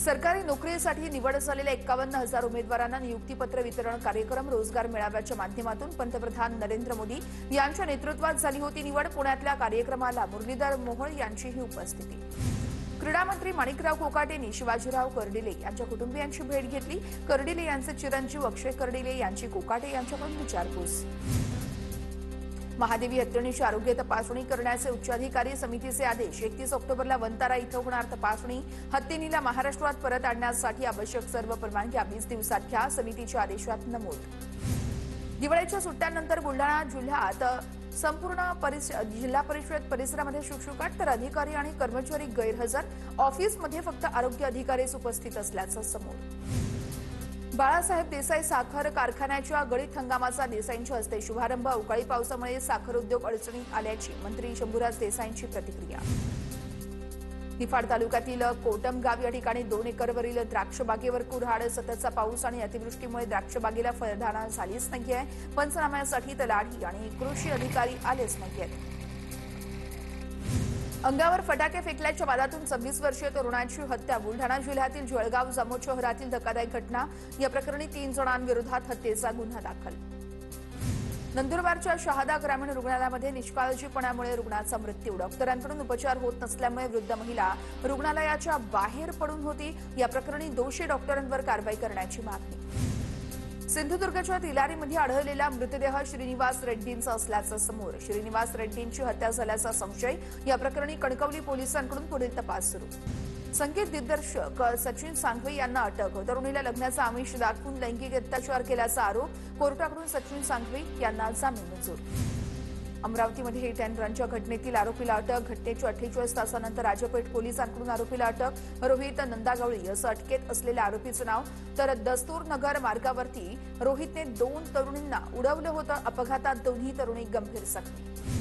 सरकारी नोकरीसाठी निवड झालेल्या 51,000 उमेदवारांना नियुक्तीपत्र वितरण कार्यक्रम रोजगार मेळाव्याच्या माध्यमातून पंतप्रधान नरेंद्र मोदी यांच्या नेतृत्वात झाली होती निवड। पुण्यातल्या कार्यक्रमाला मुरलीधर मोहोळ यांचीही उपस्थिती। क्रीडा मंत्री माणिकराव कोकाटेंनी शिवाजीराव कर्डिले यांच्या कुटुंबियांची भेट घेतली। कर्डिले यांचे चिरंजीव अक्षय कर्डिले यांची कोकाटे यांच्याकडून विचारपूस। महादेवी हत्तीणीची आरोग्य तपासणी करण्याचे उच्चाधिकारी समितीचे आदेश। 31 ऑक्टोबरला वंतारा इथं होणार तपासणी। हत्तीणीला महाराष्ट्रात परत आणण्यासाठी आवश्यक सर्व परवानग्या 20 दिवसात घ्या, समितीच्या आदेशात नमूद। दिवाळीच्या सुट्ट्यांनंतर बुलढाणा जिल्ह्यात संपूर्ण जिल्हा परिषद परिसरामध्ये शुकशुकाट, तर अधिकारी आणि कर्मचारी गैरहजर। ऑफिसमध्ये फक्त आरोग्य अधिकारीच उपस्थित असल्याचं समोर। बाळासाहेब देसाई साखर कारखान्याच्या गळीत हंगामाचा देसाईंच्या हस्ते शुभारंभ। अवकाळी पावसामुळे साखर उद्योग अडचणीत आल्याची मंत्री शंभूराज देसाईंची प्रतिक्रिया। निफाड तालुक्यातील कोटमगाव या ठिकाणी 2 एकरवरील द्राक्ष बागेवर कुऱ्हाड। सततचा पाऊस आणि अतिवृष्टीमुळे द्राक्ष बागेला फळधारणा झालीच नाहीये। पंचनाम्यासाठी तलाठी आणि कृषी अधिकारी आलेच नाहीयेत। अंगावर फटाके फेकल्याच्या वादातून 26 वर्षीय तरुणाची हत्या। बुलढाणा जिल्ह्यातील जळगाव जामोद शहरातील धक्कादायक घटना। या प्रकरणी 3 जणांविरोधात हत्येचा गुन्हा दाखल। नंदुरबारच्या शहादा ग्रामीण रुग्णालयामध्ये निष्काळजीपणामुळे रुग्णाचा मृत्यू। डॉक्टरांकडून उपचार होत नसल्यामुळे वृद्ध महिला रुग्णालयाच्या बाहेर पडून होती। या प्रकरणी दोषी डॉक्टरांवर कारवाई करण्याची मागणी। सिंधुदुर्गच्या तिलारीमध्ये आढळलेला मृतदेह श्रीनिवास रेड्डींचा असल्याचं समोर। श्रीनिवास रेड्डींची हत्या झाल्याचा संशय। या प्रकरणी कणकवली पोलिसांकडून पुढील तपास सुरू। संगीत दिग्दर्शक सचिन सांघवी यांना अटक। तरुणीला लग्नाचा आमिष दाखवून लैंगिक अत्याचार केल्याचा आरोप। कोर्टाकडून सचिन सांघवी यांना जामीन मंजूर। अमरावतीमध्ये हिट अँड रनच्या घटनेतील आरोपीला अटक। घटनेच्या 48 तासानंतर राजपेठ पोलिसांकडून आरोपीला अटक। रोहित नंदागवळी असं अटकेत असलेल्या आरोपीचं नाव। तर दस्तूर नगर मार्गावरती रोहितने 2 तरुणींना उडवलं होतं। अपघातात दोन्ही तरुणी गंभीर जखमी।